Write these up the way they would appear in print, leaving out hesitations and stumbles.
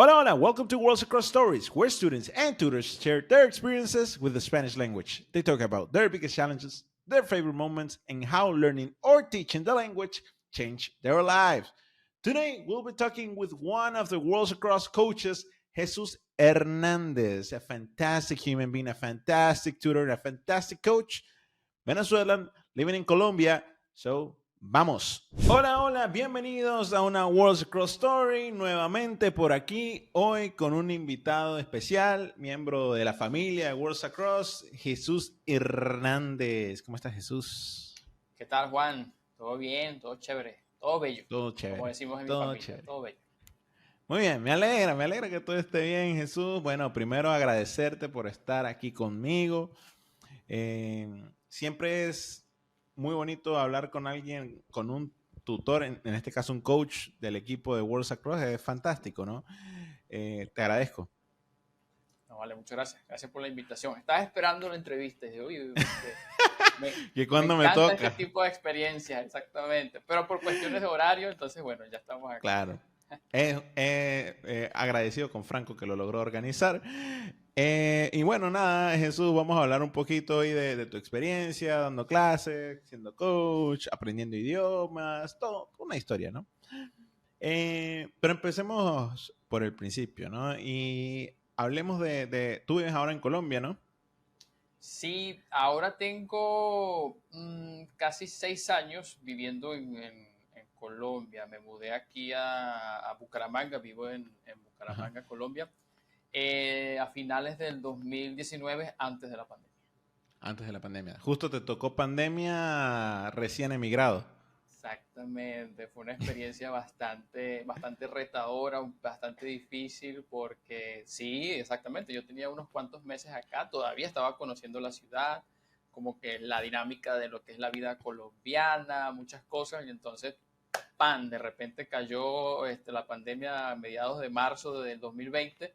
Hola, hola, welcome to Worlds Across Stories, where students and tutors share their experiences with the Spanish language. They talk about their biggest challenges, their favorite moments, and how learning or teaching the language changed their lives. Today, we'll be talking with one of the Worlds Across coaches, Jesus Hernandez, a fantastic human being, a fantastic tutor, a fantastic coach, Venezuelan, living in Colombia. So, vamos. Hola, hola, bienvenidos a una Worlds Across Story. Nuevamente por aquí, hoy con un invitado especial, miembro de la familia de Worlds Across, Jesús Hernández. ¿Cómo estás, Jesús? ¿Qué tal, Juan? ¿Todo bien? ¿Todo chévere? ¿Todo bello? Todo chévere. Como decimos en mi todo familia, chévere. todo bello. Muy bien, me alegra que todo esté bien, Jesús. Bueno, primero agradecerte por estar aquí conmigo. Siempre es muy bonito hablar con alguien, con un tutor, en este caso un coach del equipo de Worlds Across. Es fantástico, ¿no? Te agradezco. No, vale, muchas gracias. Gracias por la invitación. Estaba esperando la entrevista y dije, uy, ¿Y cuándo me me encanta toca? este tipo de experiencias, exactamente. Pero por cuestiones de horario, entonces, bueno, ya estamos acá. Claro. Agradecido con Franco que lo logró organizar. Y bueno, nada, Jesús, vamos a hablar un poquito hoy de tu experiencia dando clases, siendo coach, aprendiendo idiomas, todo, una historia, ¿no? Pero empecemos por el principio, ¿no? Y hablemos tú vives ahora en Colombia, ¿no? Sí, ahora tengo casi 6 años viviendo en Colombia. Me mudé aquí a Bucaramanga, vivo en Ajá. Bucaramanga, Colombia, a finales del 2019, antes de la pandemia. Antes de la pandemia. Justo te tocó pandemia recién emigrado. Exactamente, fue una experiencia bastante retadora, bastante difícil, porque sí, exactamente, yo tenía unos cuantos meses acá, todavía estaba conociendo la ciudad, como que la dinámica de lo que es la vida colombiana, muchas cosas, y entonces, ¡pam!, de repente cayó la pandemia a mediados de marzo del 2020,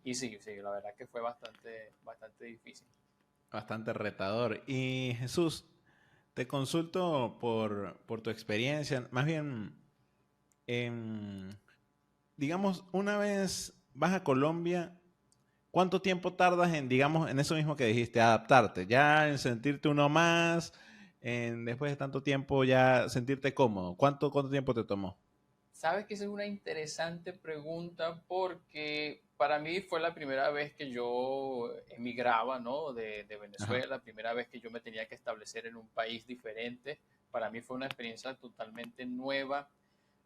y sí, la verdad que fue bastante difícil. Bastante retador. Y Jesús, te consulto por tu experiencia. Más bien, digamos, una vez vas a Colombia, ¿cuánto tiempo tardas en, digamos, en eso mismo que dijiste, adaptarte? Ya en sentirte uno más, en después de tanto tiempo ya sentirte cómodo. ¿Cuánto tiempo te tomó? Sabes que esa es una interesante pregunta porque para mí fue la primera vez que yo emigraba, ¿no? de Ajá. Venezuela, la primera vez que yo me tenía que establecer en un país diferente. Para mí fue una experiencia totalmente nueva.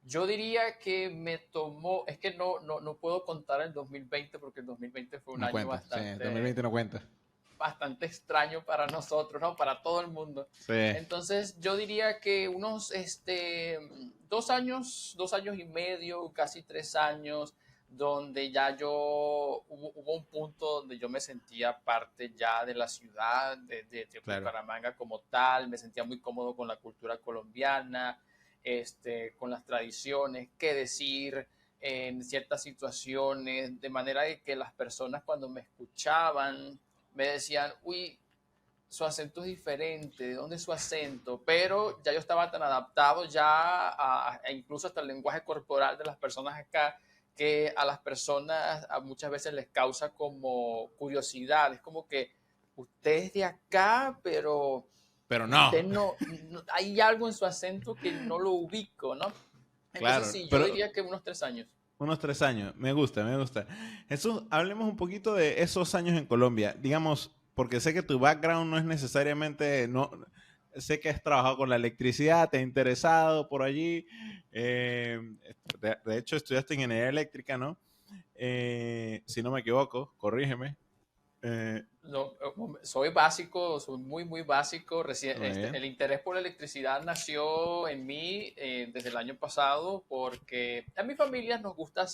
Yo diría que me tomó, es que no puedo contar el 2020 porque el 2020 fue un No año cuenta. Sí, 2020 no cuenta. bastante extraño para nosotros, ¿no? Para todo el mundo. Sí. Entonces, yo diría que unos 2 años y medio, casi 3 años, donde ya hubo un punto donde yo me sentía parte ya de la ciudad, de Claro. Bucaramanga como tal, me sentía muy cómodo con la cultura colombiana, con las tradiciones, qué decir en ciertas situaciones, de manera de que las personas cuando me escuchaban, me decían, uy, su acento es diferente, ¿de dónde es su acento? Pero ya yo estaba tan adaptado ya incluso hasta el lenguaje corporal de las personas acá, que a las personas muchas veces les causa como curiosidad, es como que usted es de acá, pero Pero usted no. hay algo en su acento que no lo ubico, ¿no? Entonces Claro, sí, yo pero diría que unos 3 años. unos 3 años. Me gusta, me gusta. Jesús, hablemos un poquito de esos años en Colombia. Digamos, porque sé que tu background no es necesariamente, no, sé que has trabajado con la electricidad, te ha interesado por allí. eh, de hecho, estudiaste ingeniería eléctrica, ¿no? Si no me equivoco, corrígeme. No, soy básico, soy muy básico. Muy bien. El interés por la electricidad nació en mí desde el año pasado porque a mi familia nos gusta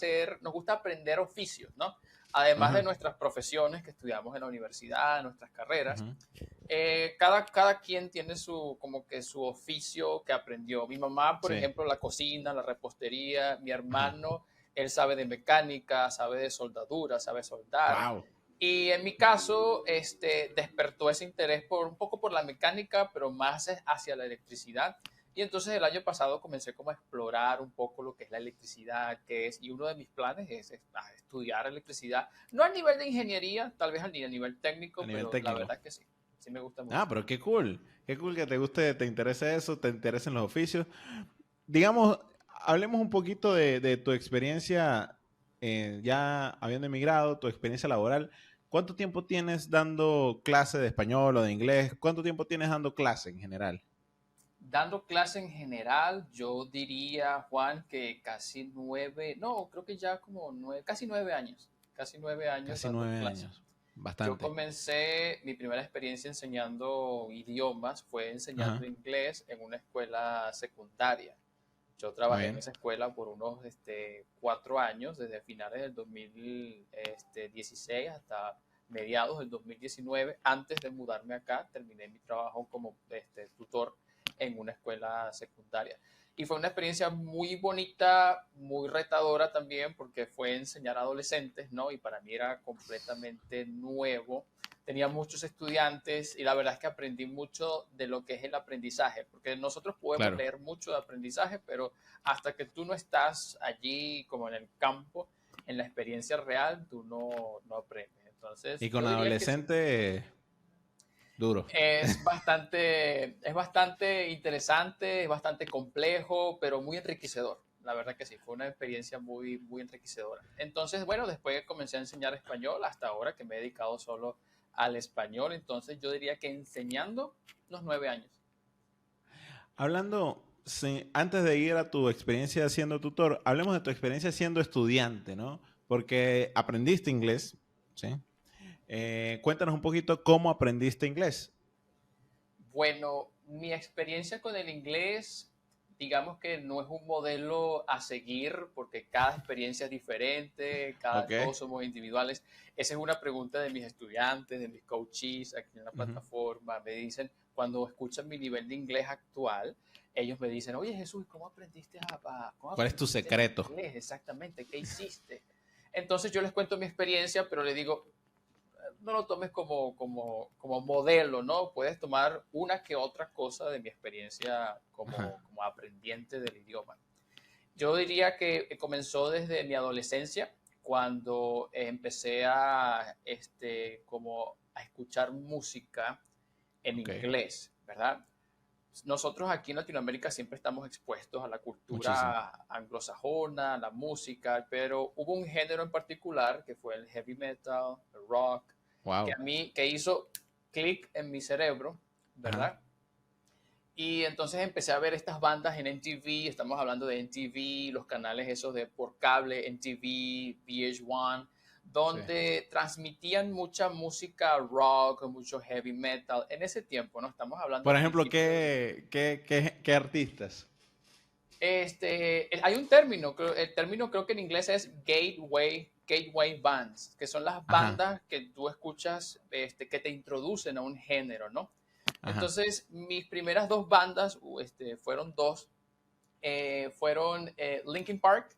aprender oficios, ¿no? Además de Ajá. nuestras profesiones que estudiamos en la universidad, nuestras carreras, Ujú. cada quien tiene como que su oficio que aprendió. Mi mamá, por Sí. ejemplo, la cocina, la repostería. Mi Ajá. hermano, él sabe de mecánica, sabe de soldadura, sabe soldar. Wow. Y en mi caso, despertó ese interés un poco por la mecánica, pero más hacia la electricidad. Y entonces el año pasado comencé como a explorar un poco lo que es la electricidad, y uno de mis planes es estudiar electricidad, no a nivel de ingeniería, tal vez a nivel A técnico, nivel pero la técnico. verdad que sí, sí me gusta Ah, mucho. pero qué cool. Qué cool que te guste, te interese eso, te interesen los oficios. Digamos, hablemos un poquito de tu experiencia ya habiendo emigrado, tu experiencia laboral. ¿Cuánto tiempo tienes dando clase de español o de inglés? ¿Cuánto tiempo tienes dando clase en general? Dando clase en general, yo diría, Juan, que casi 9, no, creo que ya como 9, casi 9 años Casi dando 9 clase. años. Yo Bastante. comencé, mi primera experiencia enseñando idiomas fue enseñando Ajá. inglés en una escuela secundaria. Yo Muy trabajé en bien. esa escuela por unos 4 años, desde finales del 2016 hasta mediados del 2019. Antes de mudarme acá, terminé mi trabajo como tutor en una escuela secundaria. Y fue una experiencia muy bonita, muy retadora también, porque fue enseñar a adolescentes, ¿no? Y para mí era completamente nuevo. Tenía muchos estudiantes y la verdad es que aprendí mucho de lo que es el aprendizaje, porque nosotros podemos Claro. leer mucho de aprendizaje, pero hasta que tú no estás allí como en el campo, en la experiencia real, tú no aprendes. Entonces, Y con yo diría que sí. adolescente, duro. Es bastante interesante, es bastante complejo, pero muy enriquecedor. La verdad que sí, fue una experiencia muy, muy enriquecedora. Entonces, bueno, después comencé a enseñar español hasta ahora que me he dedicado solo al español. Entonces, yo diría que enseñando unos 9 años. Hablando, antes de ir a tu experiencia siendo tutor, hablemos de tu experiencia siendo estudiante, ¿no? Porque aprendiste inglés, ¿sí? Cuéntanos un poquito cómo aprendiste inglés. Bueno, mi experiencia con el inglés, digamos que no es un modelo a seguir porque cada experiencia es diferente, Ok. todos somos individuales. Esa es una pregunta de mis estudiantes, de mis coaches aquí en la Ujú. plataforma. Me dicen, cuando escuchan mi nivel de inglés actual, ellos me dicen, oye Jesús, ¿cómo ¿Cuál es tu aprendiste el secreto? inglés exactamente? ¿Qué hiciste? Entonces yo les cuento mi experiencia, pero le digo, no lo tomes como modelo, ¿no? Puedes tomar una que otra cosa de mi experiencia Ajá. como aprendiente del idioma. Yo diría que comenzó desde mi adolescencia, cuando empecé como a escuchar música en Ok. inglés, ¿verdad? Nosotros aquí en Latinoamérica siempre estamos expuestos a la Muchísimo. cultura anglosajona, a la música, pero hubo un género en particular que fue el heavy metal, el rock, Wow. que hizo clic en mi cerebro, Ajá. ¿verdad? Y entonces empecé a ver estas bandas en MTV, estamos hablando de MTV, los canales esos de por cable, MTV, VH1, Sí. donde transmitían mucha música rock, mucho heavy metal. En ese tiempo, ¿no? Estamos hablando Por a ejemplo, principios de los... ¿qué artistas? Hay un término, el término creo que en inglés es gateway bands, que son las Ajá. bandas que tú escuchas, que te introducen a un género, ¿no? Ajá. Entonces, mis primeras dos bandas, fueron dos, fueron Linkin Park,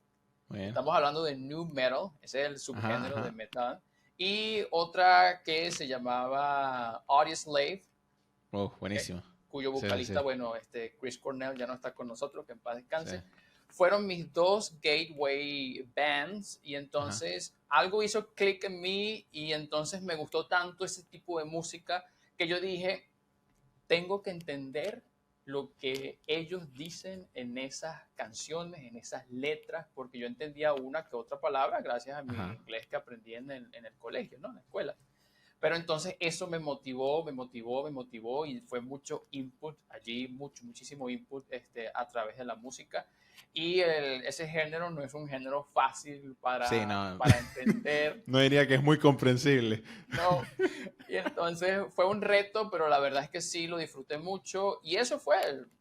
Muy bien. estamos hablando de new metal, ese es el Ajá. subgénero de Ajá. metal, y otra que se llamaba Audioslave, Oh, ¿ok? buenísimo. Cuyo Sí, sí, vocalista, sí. bueno, Chris Cornell ya no está con nosotros, que en paz Sí. descanse. Fueron mis dos gateway bands y Ajá. entonces algo hizo clic en mí y entonces me gustó tanto ese tipo de música que yo dije, tengo que entender lo que ellos dicen en esas canciones, en esas letras, porque yo entendía una que otra palabra gracias a mi Ajá. inglés que aprendí en el colegio, ¿no? En la escuela. Pero entonces eso me motivó y fue mucho input allí, muchísimo input a través de la música. Y ese género no es un género fácil Sí, para, no. para entender, No diría que es muy comprensible. ¿no? Y entonces fue un reto, pero la verdad es que sí, lo disfruté mucho. Y eso fue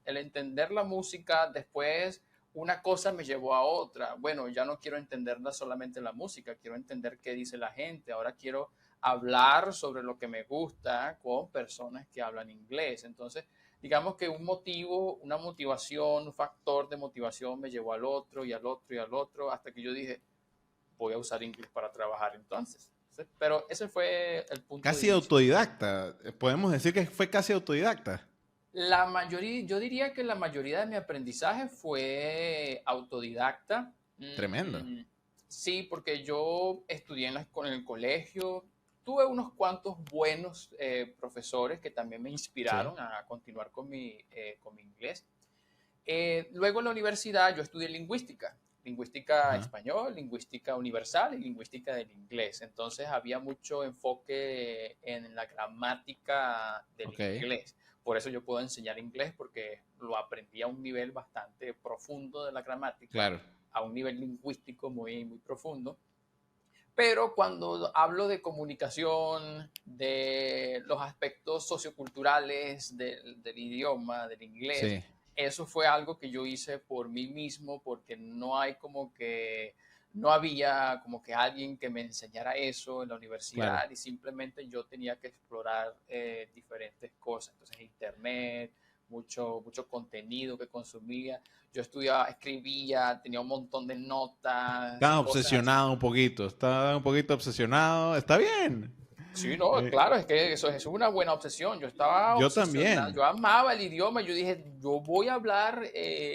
el entender la música. Después una cosa me llevó a otra. Bueno, ya no quiero entenderla solamente la música, quiero entender qué dice la gente. Ahora quiero hablar sobre lo que me gusta con personas que hablan inglés. Entonces, digamos que un motivo, una motivación, un factor de motivación me llevó al otro y al otro y al otro, hasta que yo dije, voy a usar inglés para trabajar entonces. Pero ese fue el punto de Casi inicio. autodidacta. Podemos decir que fue casi autodidacta. La mayoría, yo diría que la mayoría de mi aprendizaje fue autodidacta. Tremendo. Sí, porque yo estudié en el colegio, tuve unos cuantos buenos profesores que también me Sí. inspiraron a continuar con mi inglés. Luego en la universidad yo estudié lingüística, lingüística Ajá. español, lingüística universal y lingüística del inglés. Entonces había mucho enfoque en la gramática del Ok. inglés. Por eso yo puedo enseñar inglés porque lo aprendí a un nivel bastante profundo de la gramática, Claro. a un nivel lingüístico muy, muy profundo. Pero cuando hablo de comunicación, de los aspectos socioculturales del idioma, del inglés, Sí. eso fue algo que yo hice por mí mismo porque no hay como que, no había como que alguien que me enseñara eso en la Claro. universidad y simplemente yo tenía que explorar diferentes cosas. Entonces, internet, mucho contenido que consumía. Yo estudiaba, escribía, tenía un montón de notas, Estás cosas así. obsesionado un poquito. Estás un poquito obsesionado. Está bien. Sí, no, Eh, claro, es que eso es una buena obsesión. Yo estaba yo obsesionado, también. yo amaba el idioma, yo dije, yo voy a hablar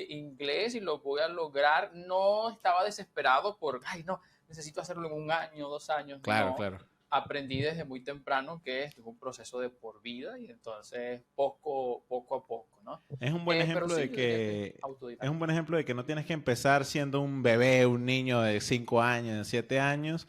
inglés y lo voy a lograr. No estaba desesperado por, ay, no, necesito hacerlo en un año, 2 años. Claro, No, claro. aprendí desde muy temprano que esto es un proceso de por vida y entonces poco a poco, ¿no? Es un buen Pero ejemplo sí, de yo diría que que es un autodidacta. buen ejemplo de que no tienes que empezar siendo un bebé, un niño de 5 años, de 7 años.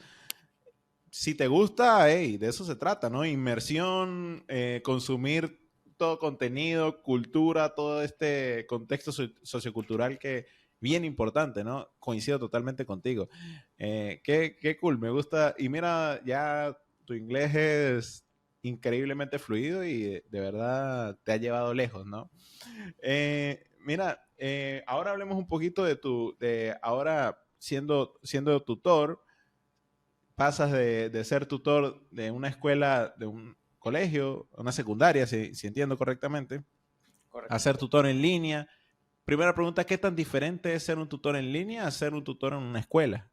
Si te gusta, hey, de eso se trata, ¿no? Inmersión, consumir todo contenido, cultura, todo este contexto sociocultural que bien importante, ¿no? Coincido totalmente contigo. Qué cool, me gusta. Y mira, ya tu inglés es increíblemente fluido y de verdad te ha llevado lejos, ¿no? Mira, ahora hablemos un poquito de ahora siendo tutor, pasas de ser tutor de una escuela, de un colegio, una secundaria, si entiendo correctamente, a Correcto. ser tutor en línea. Primera pregunta, ¿qué tan diferente es ser un tutor en línea a ser un tutor en una escuela?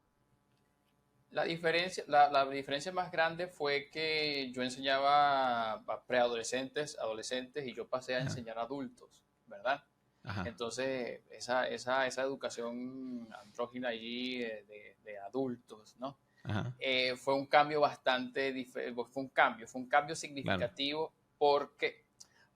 La diferencia más grande fue que yo enseñaba a preadolescentes, adolescentes y yo pasé a Ajá, enseñar a adultos, ¿verdad? ajá, Entonces, esa educación andrógina allí de adultos, ¿no? ajá, Fue un cambio bastante diferente, fue un cambio claro. significativo porque,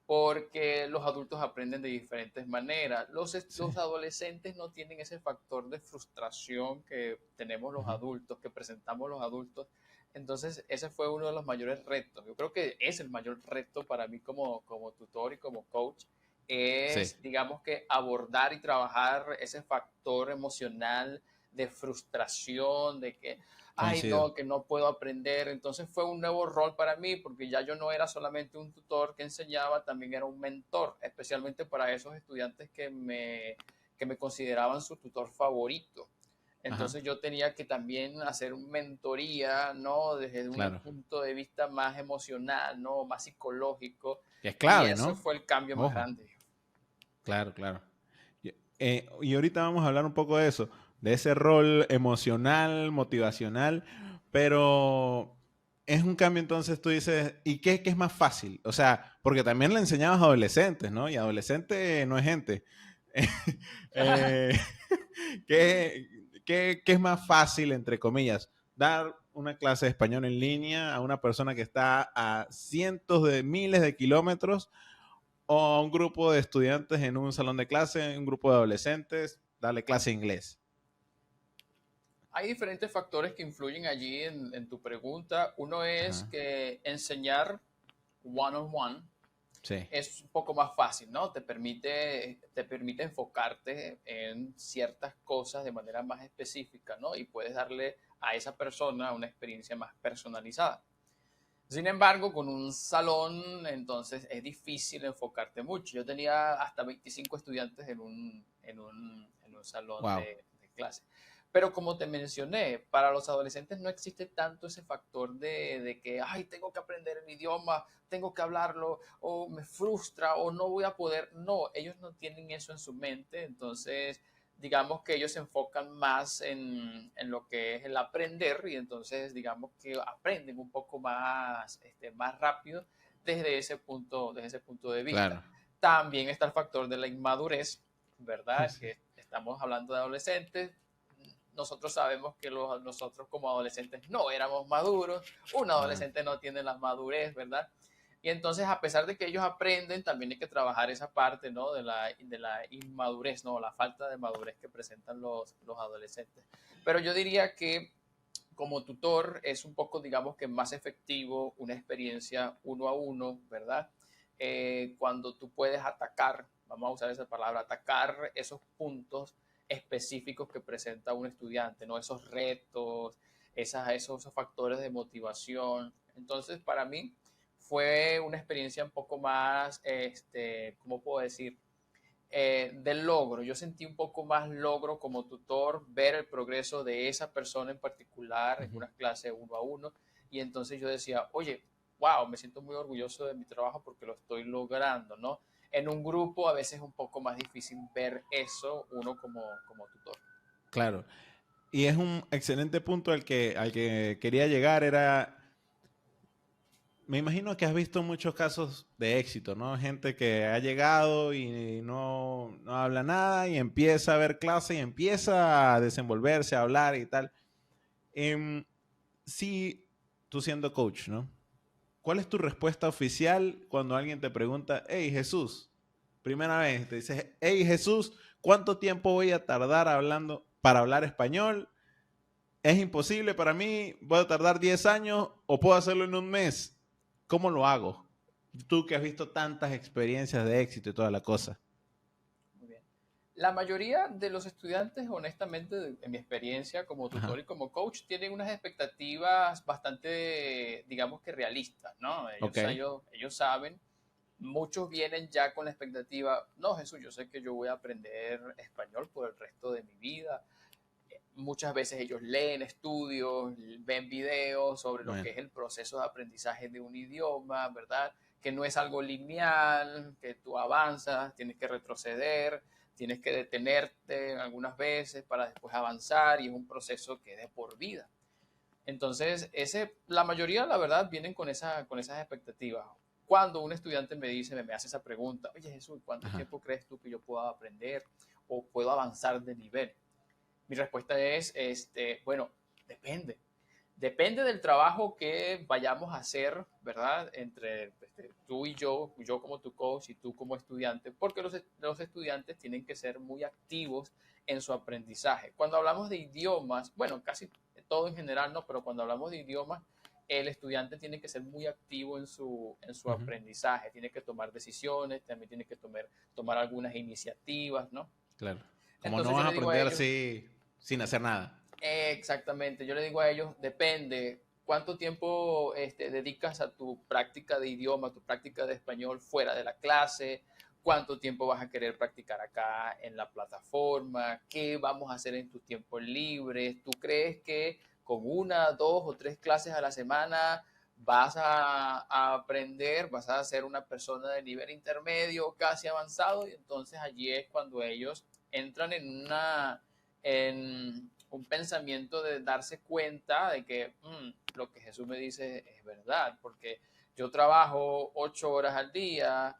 porque los adultos aprenden de diferentes maneras. Sí. Los adolescentes no tienen ese factor de frustración que tenemos los Ujú. adultos, que presentamos los adultos. Entonces, ese fue uno de los mayores retos. Yo creo que es el mayor reto para mí como tutor y como coach, Sí, es, digamos que, abordar y trabajar ese factor emocional de frustración, de que ay coincido. no, que no puedo aprender. Entonces fue un nuevo rol para mí porque ya yo no era solamente un tutor que enseñaba, también era un mentor, especialmente para esos estudiantes que me consideraban su tutor favorito. Ajá, Entonces yo tenía que también hacer mentoría, ¿no? Desde un claro. punto de vista más emocional, ¿no? Más psicológico. Que es Y clave, ese ¿no? fue el cambio más Ojo, grande. claro, claro. Y ahorita vamos a hablar un poco de eso, de ese rol emocional, motivacional, pero es un cambio entonces tú dices, ¿y qué es más fácil? O sea, porque también le enseñabas a adolescentes, ¿no? Y adolescente no es gente. Eh, ¿qué es más fácil, entre comillas? Dar una clase de español en línea a una persona que está a cientos de miles de kilómetros o a un grupo de estudiantes en un salón de clase, un grupo de adolescentes, darle clase de inglés. Hay diferentes factores que influyen allí en tu pregunta. Uno es Ajá. que enseñar one-on-one Sí. es un poco más fácil, ¿no? Te permite enfocarte en ciertas cosas de manera más específica, ¿no? Y puedes darle a esa persona una experiencia más personalizada. Sin embargo, con un salón, entonces es difícil enfocarte mucho. Yo tenía hasta 25 estudiantes en un salón Wow. de clase. Pero como te mencioné, para los adolescentes no existe tanto ese factor de que, ay, tengo que aprender el idioma, tengo que hablarlo, o me frustra, o no voy a poder. No, ellos no tienen eso en su mente. Entonces, digamos que ellos se enfocan más en lo que es el aprender y entonces digamos que aprenden un poco más, más rápido desde ese punto de vista. Claro. También está el factor de la inmadurez, ¿verdad? Sí. Que estamos hablando de adolescentes. Nosotros sabemos que nosotros como adolescentes no éramos maduros. Un Ah, adolescente no tiene la madurez, ¿verdad? Y entonces, a pesar de que ellos aprenden, también hay que trabajar esa parte, ¿no? De la inmadurez, ¿no? La falta de madurez que presentan los adolescentes. Pero yo diría que como tutor es un poco, digamos que más efectivo una experiencia uno a uno, ¿verdad? Cuando tú puedes atacar, vamos a usar esa palabra, atacar esos puntos específicos que presenta un estudiante, ¿no? Esos retos, esos factores de motivación. Entonces, para mí fue una experiencia un poco más, ¿cómo puedo decir? Del logro. Yo sentí un poco más logro como tutor, ver el progreso de esa persona en particular en ujú. una clase uno a uno. Y entonces yo decía, oye, wow, me siento muy orgulloso de mi trabajo porque lo estoy logrando, ¿no? En un grupo a veces es un poco más difícil ver eso uno como tutor. Claro. Y es un excelente punto al que quería llegar. Me imagino que has visto muchos casos de éxito, ¿no? Gente que ha llegado y no habla nada y empieza a ver clase y empieza a desenvolverse, a hablar y tal. Em, sí, tú siendo coach, ¿no? ¿Cuál es tu respuesta oficial cuando alguien te pregunta, hey Jesús, primera vez, te dices, hey Jesús, ¿cuánto tiempo voy a tardar hablando para hablar español? Es imposible para mí, voy a tardar 10 años o puedo hacerlo en un mes. ¿Cómo lo hago? Tú que has visto tantas experiencias de éxito y toda la cosa. Muy bien. La mayoría de los estudiantes, honestamente, en mi experiencia como tutor Ajá, y como coach, tienen unas expectativas bastante, digamos que realistas, ¿no? ok, Ellos saben. Muchos vienen ya con la expectativa, no, Jesús, yo sé que yo voy a aprender español por el resto de mi vida. Muchas veces ellos leen estudios, ven videos sobre lo bueno, que es el proceso de aprendizaje de un idioma, ¿verdad? Que no es algo lineal, que tú avanzas, tienes que retroceder, tienes que detenerte algunas veces para después avanzar y es un proceso que es de por vida. Entonces, la mayoría, la verdad, vienen con esas expectativas. Cuando un estudiante me hace esa pregunta, oye Jesús, ¿cuánto ajá, tiempo crees tú que yo pueda aprender o puedo avanzar de nivel? Mi respuesta es, bueno, depende. Depende del trabajo que vayamos a hacer, ¿verdad? Entre tú y yo como tu coach y tú como estudiante, porque los estudiantes tienen que ser muy activos en su aprendizaje. Cuando hablamos de idiomas, bueno, casi todo en general, ¿no? Pero cuando hablamos de idiomas, el estudiante tiene que ser muy activo en su ujú, aprendizaje, tiene que tomar decisiones, también tiene que tomar algunas iniciativas, ¿no? claro. Como no Entonces vas yo a le digo a aprender ellos, así sin hacer nada. exactamente, yo le digo a ellos, depende cuánto tiempo dedicas a tu práctica de idioma, tu práctica de español fuera de la clase, cuánto tiempo vas a querer practicar acá en la plataforma, qué vamos a hacer en tus tiempos libres. ¿Tú crees que con una, dos o tres clases a la semana vas a aprender, vas a ser una persona de nivel intermedio, casi avanzado? Y entonces allí es cuando ellos entran en un pensamiento de darse cuenta de que lo que Jesús me dice es verdad, porque yo trabajo 8 horas al día,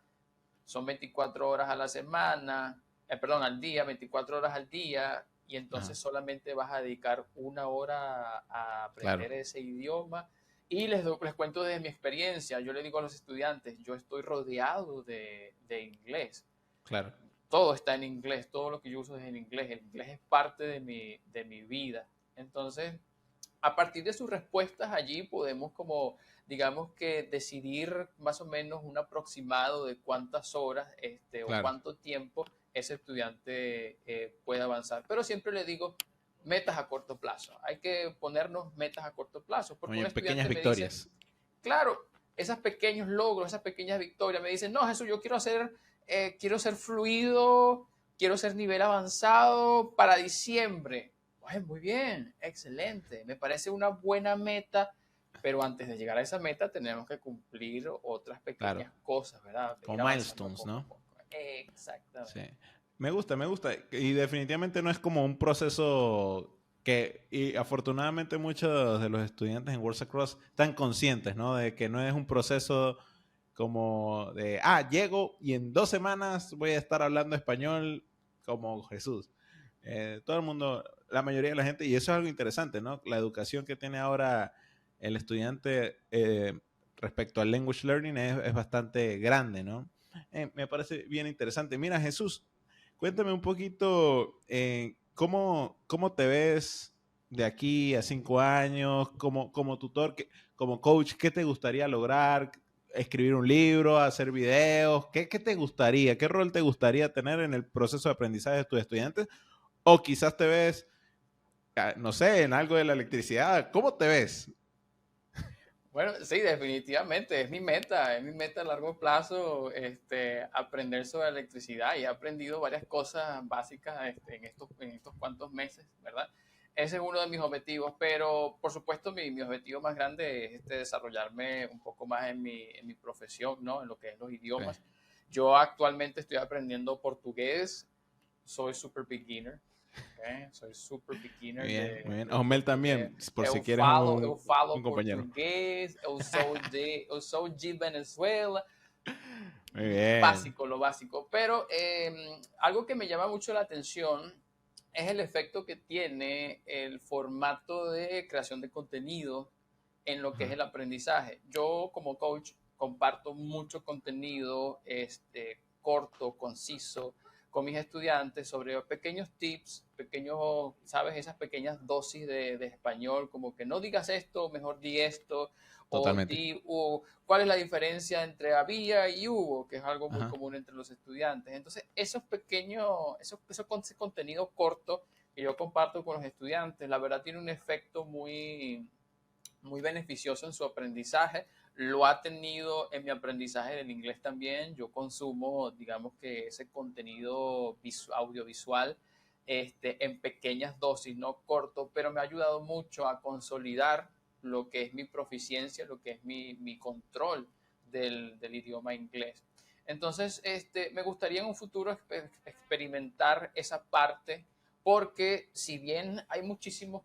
son 24 horas a la semana, perdón, al día, 24 horas al día, y Ajá, entonces solamente vas a dedicar una hora a claro, aprender ese idioma. Y les cuento de mi experiencia, yo le digo a los estudiantes, yo estoy rodeado de inglés, claro. todo está en inglés, todo lo que yo uso es en inglés, el inglés es parte de mi vida. Entonces, a partir de sus respuestas allí podemos como, digamos que decidir más o menos un aproximado de cuántas horas o Claro. cuánto tiempo ese estudiante puede avanzar. Pero siempre le digo metas a corto plazo. Hay que ponernos metas a corto plazo, porque un Oye, pequeñas estudiante me dice, victorias. claro, esos pequeños logros, esas pequeñas victorias, me dicen, no, Jesús, yo quiero ser fluido, quiero ser nivel avanzado para diciembre. Ay, muy bien, excelente. Me parece una buena meta, pero antes de llegar a esa meta tenemos que cumplir otras Claro. pequeñas cosas, ¿verdad? Ir Como avanzando milestones, poco a ¿no? poco. Sí. Exactamente. Me gusta, me gusta. Y definitivamente no es como un proceso y afortunadamente muchos de los estudiantes en Worlds Across están conscientes, ¿no? De que no es un proceso como de, llego y en 2 semanas voy a estar hablando español como Jesús. Todo el mundo, la mayoría de la gente, y eso es algo interesante, ¿no? La educación que tiene ahora el estudiante respecto al language learning es bastante grande, ¿no? Me parece bien interesante. Mira, Jesús, cuéntame un poquito cómo te ves de aquí a 5 años, como tutor, como coach, ¿qué te gustaría lograr? ¿Escribir un libro, hacer videos? ¿Qué te gustaría? ¿Qué rol te gustaría tener en el proceso de aprendizaje de tus estudiantes? O quizás te ves, no sé, en algo de la electricidad. ¿Cómo te ves? Bueno, sí, definitivamente, es mi meta a largo plazo, aprender sobre electricidad y he aprendido varias cosas básicas en estos cuantos meses, ¿verdad? Ese es uno de mis objetivos, pero por supuesto mi objetivo más grande es desarrollarme un poco más en mi profesión, ¿no? En lo que es los Sí. idiomas. Yo actualmente estoy aprendiendo portugués, soy super beginner. Okay? Soy super beginner Muy bien. de Osmel português. también, por si quieres Eu falo un compañero. português, eu sou de Venezuela. Muy bien. Básico, lo básico. Pero algo que me llama mucho la atención es el efecto que tiene el formato de creación de contenido en lo que es Ajá. el aprendizaje. Yo como coach comparto mucho contenido corto, conciso, con mis estudiantes sobre pequeños tips, pequeños, ¿sabes? Esas pequeñas dosis de español, como que no digas esto, mejor di esto, Totalmente. o cuál es la diferencia entre había y hubo, que es algo muy Ajá. común entre los estudiantes. Entonces, esos pequeños, ese contenido corto que yo comparto con los estudiantes, la verdad tiene un efecto muy beneficioso en su aprendizaje. Lo ha tenido en mi aprendizaje del inglés también. Yo consumo, digamos que ese contenido audiovisual en pequeñas dosis, no corto, pero me ha ayudado mucho a consolidar lo que es mi proficiencia, lo que es mi control del idioma inglés. Entonces, me gustaría en un futuro experimentar esa parte, porque si bien hay muchísimos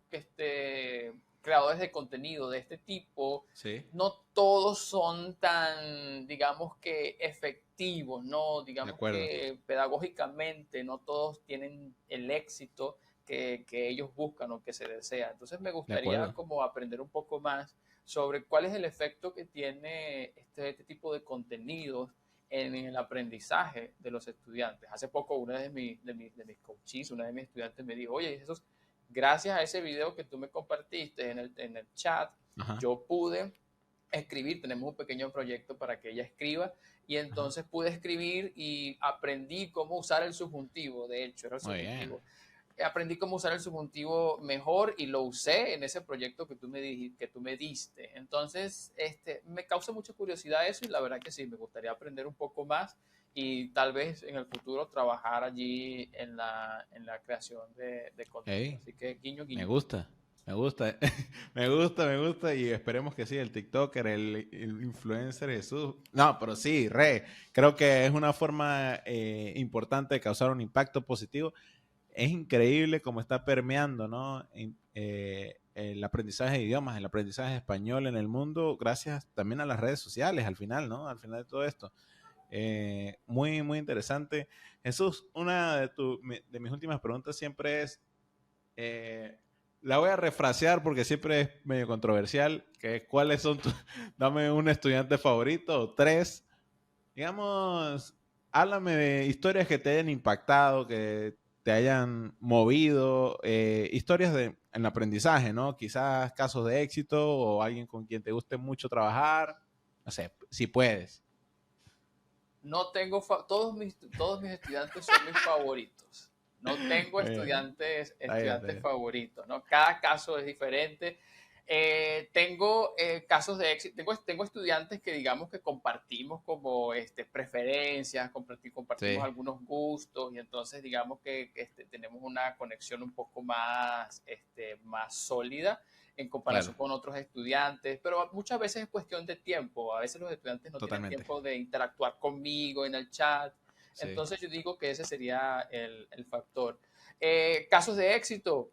creadores de contenido de este tipo, Sí, no todos son tan, digamos que, efectivos, ¿no? de Digamos acuerdo. que pedagógicamente no todos tienen el éxito que ellos buscan o que se desea. Entonces me De gustaría acuerdo. como aprender un poco más sobre cuál es el efecto que tiene este tipo de contenidos en el aprendizaje de los estudiantes. Hace poco una de mis coaches, una de mis estudiantes me dijo, oye, Jesús, gracias a ese video que tú me compartiste en el chat, Ajá. yo pude escribir, tenemos un pequeño proyecto para que ella escriba, y Ajá. entonces pude escribir y aprendí cómo usar el subjuntivo, de hecho, era el Muy bien. subjuntivo. Aprendí cómo usar el subjuntivo mejor y lo usé en ese proyecto que tú me diste. Entonces, me causa mucha curiosidad eso y la verdad que sí, me gustaría aprender un poco más y tal vez en el futuro trabajar allí en la creación de contenido. Hey, Así que guiño, me guiño. gusta. Me gusta. Me gusta. Y esperemos que sí, el TikToker, el influencer Jesús. No, pero sí, creo que es una forma importante de causar un impacto positivo. Es increíble cómo está permeando, ¿no? El aprendizaje de idiomas, el aprendizaje de español en el mundo, gracias también a las redes sociales, al final, ¿no? Al final de todo esto. Muy, muy interesante. Jesús, una de mis últimas preguntas siempre es, eh, la voy a refrasear porque siempre es medio controversial, que es, ¿cuáles son tus, dame un estudiante favorito o 3? Digamos, háblame de historias que te hayan impactado, que te hayan movido, historias en el aprendizaje, ¿no? Quizás casos de éxito o alguien con quien te guste mucho trabajar. No sé, si puedes. No tengo, todos mis estudiantes son mis favoritos. No tengo Está estudiantes bien. favoritos, ¿no? Cada caso es diferente. Tengo casos de éxito, tengo estudiantes que digamos que compartimos como preferencias, compartimos Sí, algunos gustos y entonces digamos que tenemos una conexión un poco más, más sólida en comparación claro, con otros estudiantes, pero muchas veces es cuestión de tiempo. A veces los estudiantes no tienen totalmente. tiempo de interactuar conmigo en el chat. Sí. Entonces yo digo que ese sería el factor. Casos de éxito.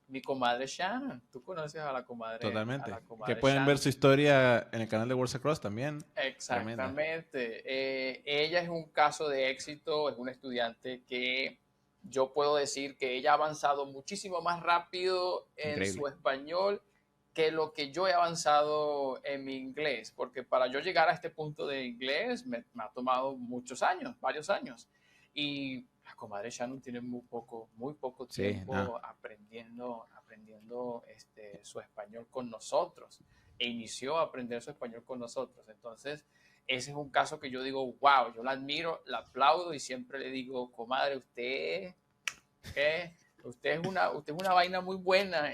mi comadre Shannon. Tú conoces a Totalmente. la Que comadre pueden ver Shannon. su historia en el canal de Worlds Across también. Tremenda. Exactamente. Ella es un caso de éxito, es una estudiante que yo puedo decir que ella ha avanzado muchísimo más rápido en su Increíble. español que lo que yo he avanzado en mi inglés, porque para yo llegar a este punto de inglés me ha tomado muchos años, varios años. Y la comadre Shannon tiene muy poco Sí, no. tiempo aprendiendo su español con nosotros e inició a aprender su español con nosotros. Entonces, ese es un caso que yo digo, wow, yo la admiro, la aplaudo y siempre le digo, comadre, ¿qué? Usted es una vaina muy buena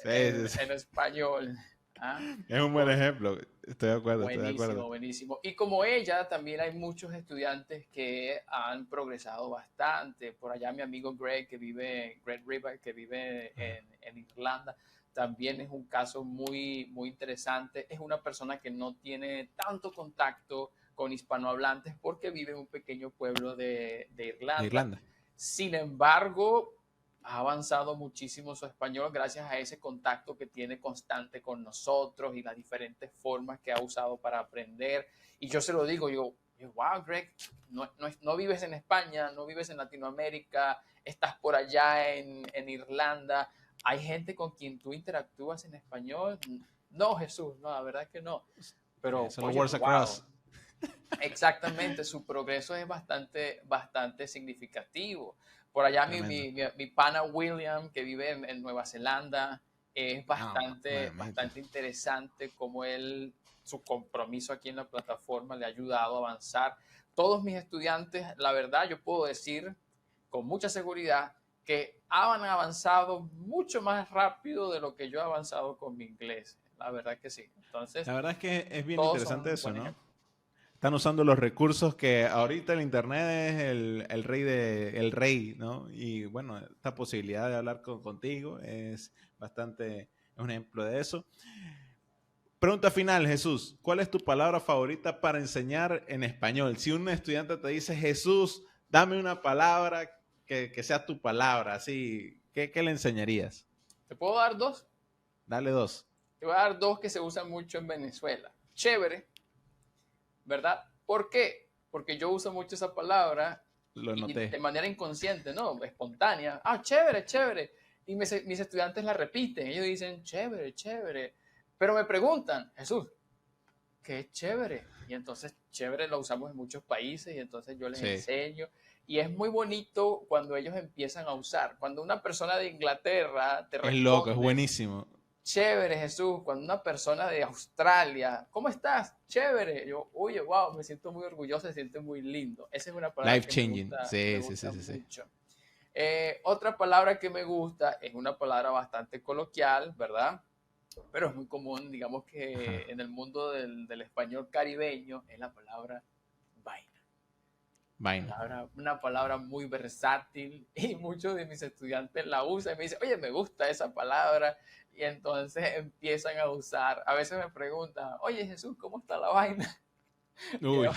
Sí, sí, sí. en español. ¿Ah? Es un buen ejemplo. Estoy de acuerdo, estoy de acuerdo. Buenísimo, buenísimo. Y como ella, también hay muchos estudiantes que han progresado bastante. Por allá mi amigo Greg River, que vive en Irlanda, también es un caso muy interesante. Es una persona que no tiene tanto contacto con hispanohablantes porque vive en un pequeño pueblo de De Irlanda. Irlanda. Sin embargo, ha avanzado muchísimo su español gracias a ese contacto que tiene constante con nosotros y las diferentes formas que ha usado para aprender. Y yo se lo digo, wow, Greg, no vives en España, no vives en Latinoamérica, estás por allá en Irlanda. ¿Hay gente con quien tú interactúas en español? No, Jesús, no, la verdad que no. Pero, Solo oye, Worlds wow, Across. exactamente, su progreso es bastante significativo. Por allá Tremendo. mi pana William, que vive en Nueva Zelanda, es No, mamita. bastante interesante cómo su compromiso aquí en la plataforma le ha ayudado a avanzar. Todos mis estudiantes, la verdad, yo puedo decir con mucha seguridad que han avanzado mucho más rápido de lo que yo he avanzado con mi inglés. La verdad que sí. Entonces, La verdad es que es bien todos son interesante un eso, buen ¿no? ejemplo. Están usando los recursos que ahorita el internet es el rey, ¿no? Y bueno, esta posibilidad de hablar contigo es un ejemplo de eso. Pregunta final, Jesús. ¿Cuál es tu palabra favorita para enseñar en español? Si un estudiante te dice, Jesús, dame una palabra que sea tu palabra, así, ¿qué le enseñarías? ¿Te puedo dar dos? Dale dos. Te voy a dar dos que se usan mucho en Venezuela. Chévere, ¿verdad? ¿Por qué? Porque yo uso mucho esa palabra Lo y de noté. manera inconsciente, ¿no? Espontánea. Ah, chévere, chévere. Y mis estudiantes la repiten. Ellos dicen, chévere, chévere. Pero me preguntan, Jesús, ¿qué es chévere? Y entonces chévere lo usamos en muchos países y entonces yo les Sí. enseño. Y es muy bonito cuando ellos empiezan a usar. Cuando una persona de Inglaterra te Es loco, es responde, buenísimo. chévere, Jesús, cuando una persona de Australia, ¿cómo estás? Chévere. Yo, oye, wow, me siento muy orgulloso, se siente muy lindo. Esa es una palabra Life que changing. me Sí, sí, sí, gusta sí, sí. mucho. Otra palabra que me gusta es una palabra bastante coloquial, ¿verdad? Pero es muy común, digamos Ajá. que en el mundo del español caribeño es la palabra vaina. Vaina. Una palabra muy versátil y muchos de mis estudiantes la usan y me dicen, oye, me gusta esa palabra. Y entonces empiezan a usar. A veces me preguntan, oye Jesús, ¿cómo está la vaina? Uy,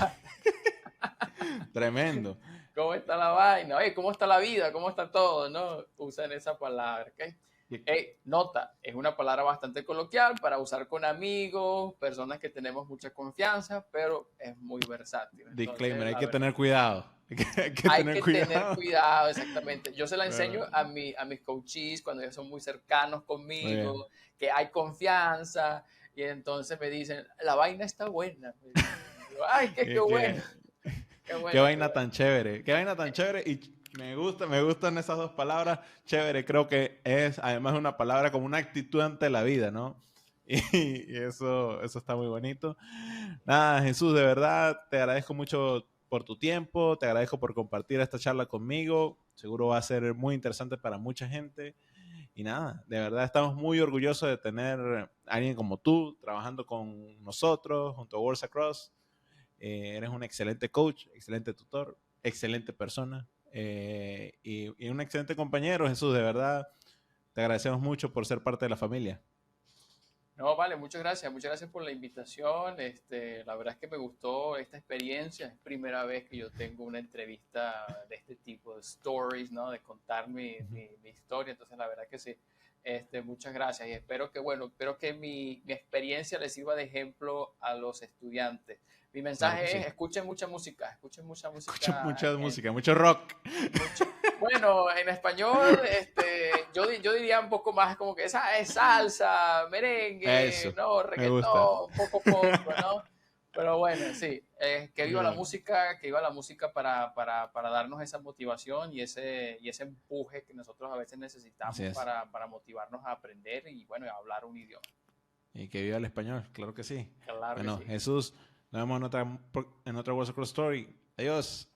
tremendo. ¿Cómo está la vaina? Oye, ¿cómo está la vida? ¿Cómo está todo? ¿No? Usan esa palabra. ¿Okay? Hey, nota, es una palabra bastante coloquial para usar con amigos, personas que tenemos mucha confianza, pero es muy versátil. Entonces, Disclaimer, hay la que verdad, tener cuidado. Hay que hay tener que tener cuidado. cuidado, exactamente. Yo se la enseño Bueno, a mis coaches cuando ellos son muy cercanos muy bien. conmigo, que hay confianza, y entonces me dicen, la vaina está buena. Me dicen. Yo, ay, qué Es bueno, que, qué qué bueno, qué vaina bueno. tan chévere. Qué vaina tan chévere. Y me gustan esas dos palabras. Chévere, creo que es además una palabra como una actitud ante la vida, ¿no? Y eso está muy bonito. Nada, Jesús, de verdad, te agradezco mucho por tu tiempo, te agradezco por compartir esta charla conmigo. Seguro va a ser muy interesante para mucha gente. Y nada, de verdad estamos muy orgullosos de tener a alguien como tú trabajando con nosotros junto a Worlds Across. Eres un excelente coach, excelente tutor, excelente persona y un excelente compañero, Jesús. De verdad, te agradecemos mucho por ser parte de la familia. No, vale, muchas gracias por la invitación. La verdad es que me gustó esta experiencia. Es primera vez que yo tengo una entrevista de este tipo de stories, ¿no? De contar mi historia. Entonces, la verdad que sí, Muchas gracias y espero que, bueno, espero que mi experiencia les sirva de ejemplo a los estudiantes. Mi Claro que mensaje es, sí. escuchen mucha Escucho música mucha música, mucho rock. bueno, en español, yo diría un poco más como que esa es salsa, merengue, Eso, ¿no? me gusta. Reggaetón, poco pop, ¿no? Pero bueno, sí, Claro, que viva la música para darnos esa motivación y ese empuje que nosotros a veces así necesitamos es. para motivarnos a aprender y, bueno, a hablar un idioma. Y que viva el español, claro que sí. Claro que Bueno, sí. Jesús, nos vemos en otra What's Across Story. Adiós.